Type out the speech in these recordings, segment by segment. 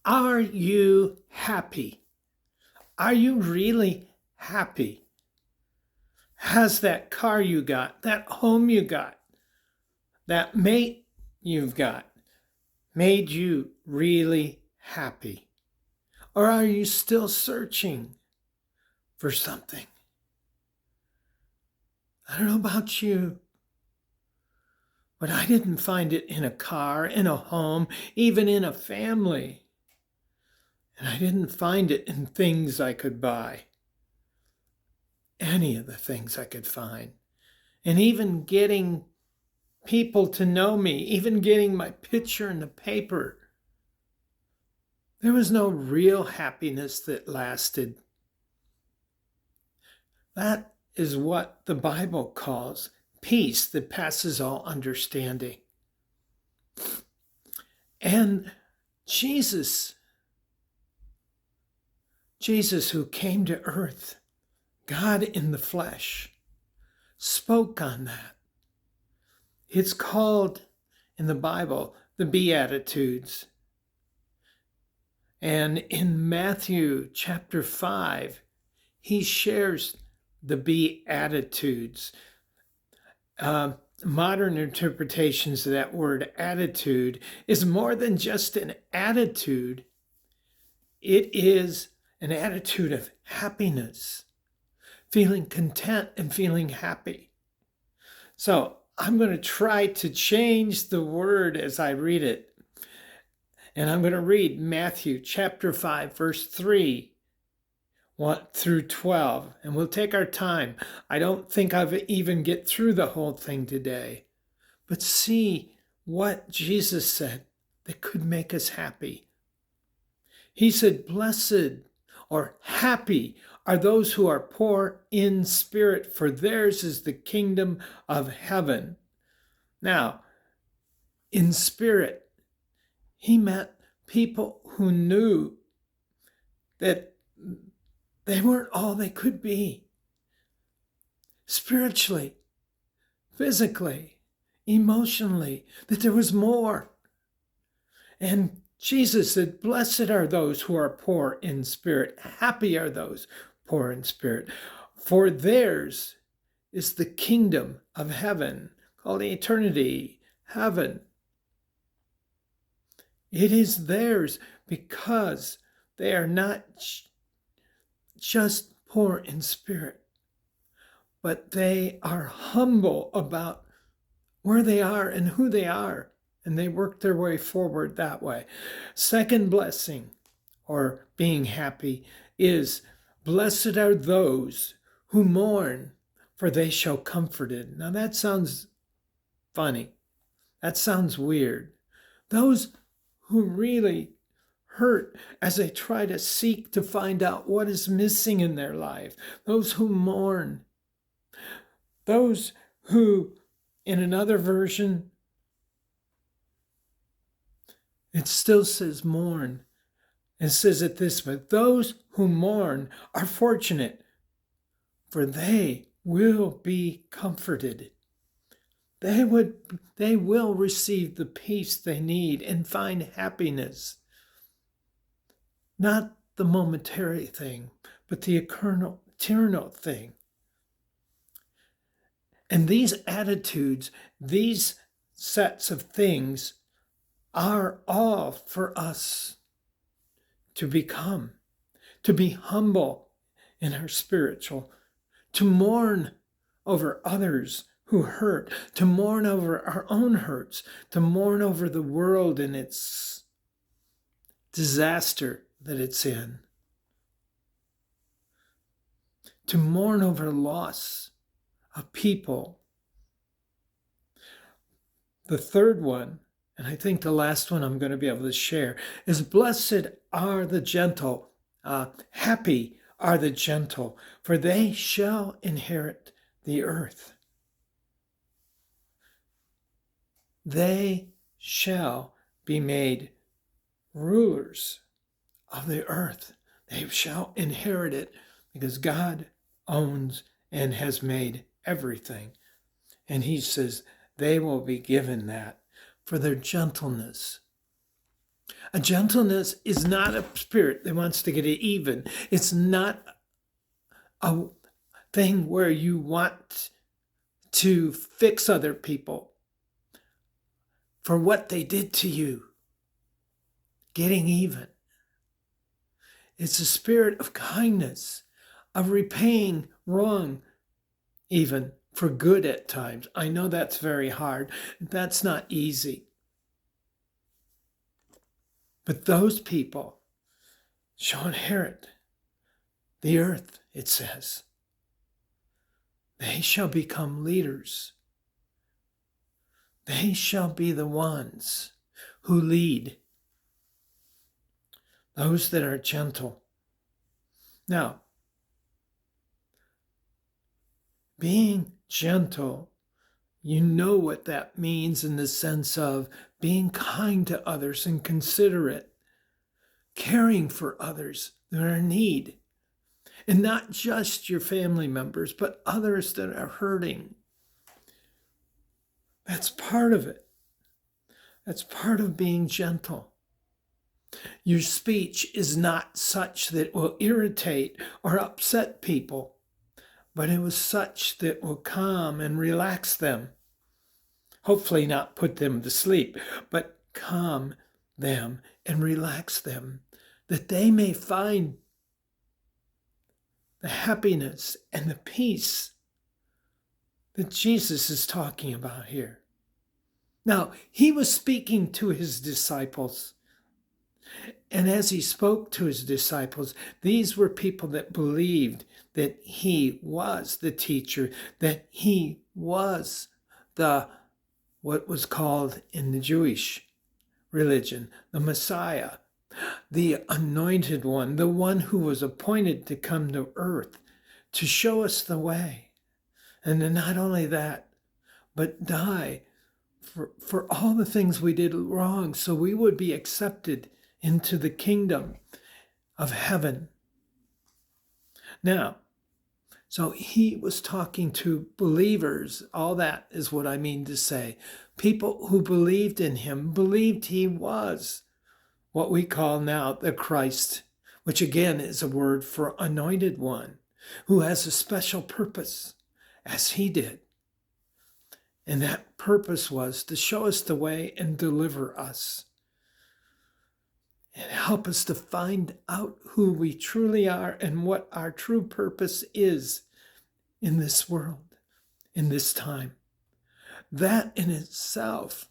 Are you happy? Are you really happy? Has that car you got, that home you got, that mate you've got made you really happy? Or are you still searching for something? I don't know about you, but I didn't find it in a car, in a home, even in a family. And I didn't find it in things I could buy, any of the things I could find. And even getting people to know me, even getting my picture in the paper, there was no real happiness that lasted. That is what the Bible calls peace that passes all understanding. And Jesus who came to earth, God in the flesh, spoke on that. It's called in the Bible the Beatitudes. And in Matthew chapter 5, he shares the Beatitudes. Modern interpretations of that word attitude is more than just an attitude. It is an attitude of happiness, feeling content and feeling happy. So I'm going to try to change the word as I read it. And I'm going to read Matthew chapter 5, verse 3 1 through 12. And we'll take our time. I don't think I'll even get through the whole thing today. But see what Jesus said that could make us happy. He said, blessed or happy are those who are poor in spirit, for theirs is the kingdom of heaven. Now, in spirit, he meant people who knew that they weren't all they could be. Spiritually, physically, emotionally, that there was more. And Jesus said, blessed are those who are poor in spirit. Happy are those poor in spirit. For theirs is the kingdom of heaven, called eternity, heaven. It is theirs because they are not just poor in spirit, but they are humble about where they are and who they are, and they work their way forward that way. Second blessing, or being happy, is blessed are those who mourn, for they shall be comforted. Now that sounds funny. That sounds weird. Those who really hurt as they try to seek to find out what is missing in their life. Those who mourn. Those who, in another version, it still says mourn. It says it this way: those who mourn are fortunate, for they will be comforted. They will receive the peace they need and find happiness. Not the momentary thing, but the eternal thing. And these attitudes, these sets of things, are all for us to become, to be humble in our spiritual, to mourn over others who hurt, to mourn over our own hurts, to mourn over the world and its disaster that it's in, to mourn over loss of people. The third one, and I think the last one I'm going to be able to share, is blessed are the gentle, happy are the gentle, for they shall inherit the earth. They shall be made rulers of the earth. They shall inherit it because God owns and has made everything. And he says they will be given that for their gentleness. A gentleness is not a spirit that wants to get it even. It's not a thing where you want to fix other people for what they did to you. Getting even. It's a spirit of kindness, of repaying wrong, even for good at times. I know that's very hard. That's not easy. But those people shall inherit the earth, it says. They shall become leaders. They shall be the ones who lead. Those that are gentle. Now, being gentle, you know what that means in the sense of being kind to others and considerate, caring for others that are in need, and not just your family members, but others that are hurting. That's part of it. That's part of being gentle. Your speech is not such that it will irritate or upset people, but it was such that will calm and relax them. Hopefully not put them to sleep, but calm them and relax them, that they may find the happiness and the peace that Jesus is talking about here. Now, he was speaking to his disciples. And as he spoke to his disciples, these were people that believed that he was the teacher, that he was what was called in the Jewish religion, the Messiah, the anointed one, the one who was appointed to come to earth to show us the way. And then not only that, but die for all the things we did wrong so we would be accepted into the kingdom of heaven. Now, so he was talking to believers. All that is what I mean to say. People who believed in him, believed he was what we call now the Christ, which again is a word for anointed one, who has a special purpose, as he did. And that purpose was to show us the way and deliver us. And help us to find out who we truly are and what our true purpose is in this world, in this time. That in itself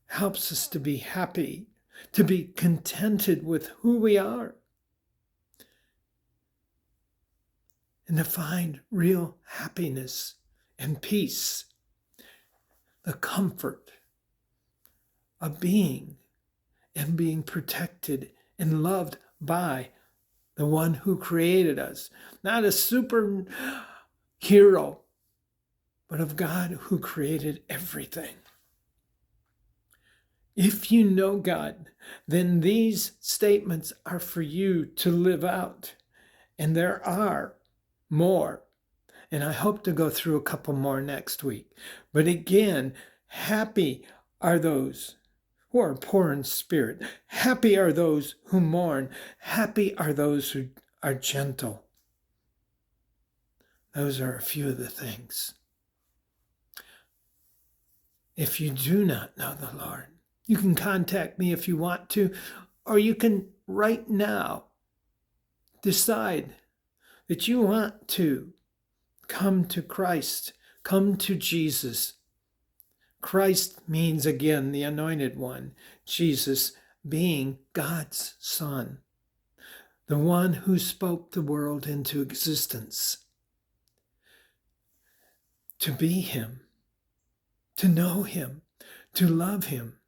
helps us to be happy, to be contented with who we are, and to find real happiness and peace, the comfort of being and being protected and loved by the one who created us. Not a super hero, but of God who created everything. If you know God, then these statements are for you to live out. And there are more. And I hope to go through a couple more next week. But again, happy are those who are poor in spirit. Happy are those who mourn. Happy are those who are gentle. Those are a few of the things. If you do not know the Lord, you can contact me if you want to, or you can right now decide that you want to come to Christ, come to Jesus. Christ means, again, the anointed one, Jesus being God's Son, the one who spoke the world into existence. To be him, to know him, to love him,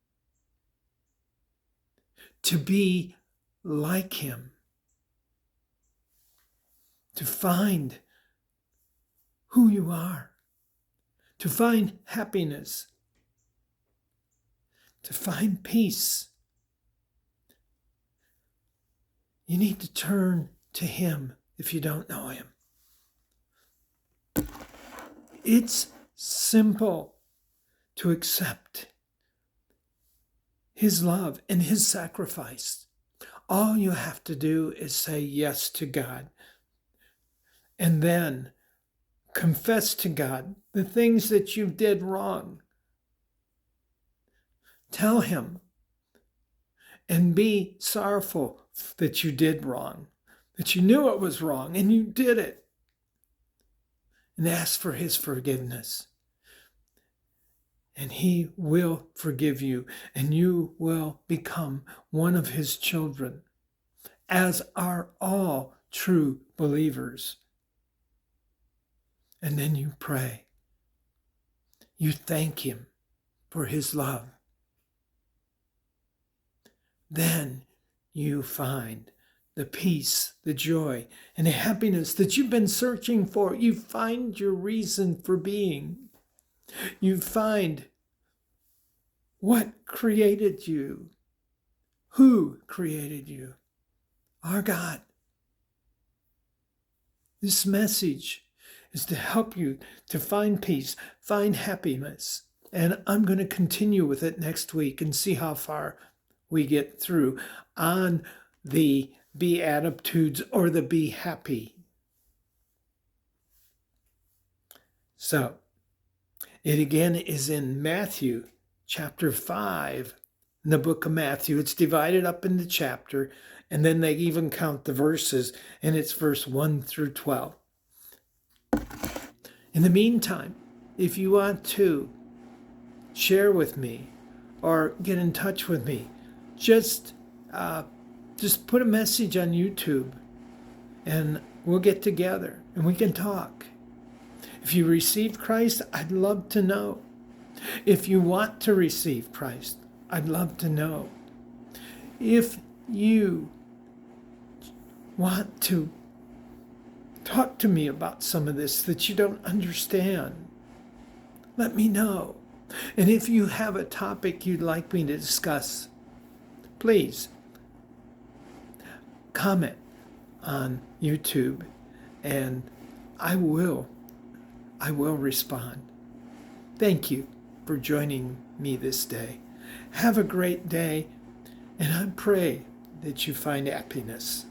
to be like him, to find who you are, to find happiness, to find peace. You need to turn to him if you don't know him. It's simple to accept his love and his sacrifice. All you have to do is say yes to God, and then confess to God the things that you did wrong. Tell him and be sorrowful that you did wrong, that you knew it was wrong and you did it. And ask for his forgiveness. And he will forgive you, and you will become one of his children, as are all true believers. And then you pray. You thank him for his love. Then you find the peace, the joy, and the happiness that you've been searching for. You find your reason for being. You find what created you, who created you, our God. This message is to help you to find peace, find happiness. And I'm going to continue with it next week and see how far we get through on the Beatitudes or the Be Happy. So, it again is in Matthew chapter 5, in the book of Matthew. It's divided up into chapter, and then they even count the verses, and it's verse 1 through 12. In the meantime, if you want to share with me or get in touch with me, just put a message on YouTube, and we'll get together and we can talk. If you received Christ, I'd love to know. If you want to receive Christ, I'd love to know. If you want to talk to me about some of this that you don't understand, let me know. And if you have a topic you'd like me to discuss, please comment on YouTube, and I will respond. Thank you for joining me this day. Have a great day, and I pray that you find happiness.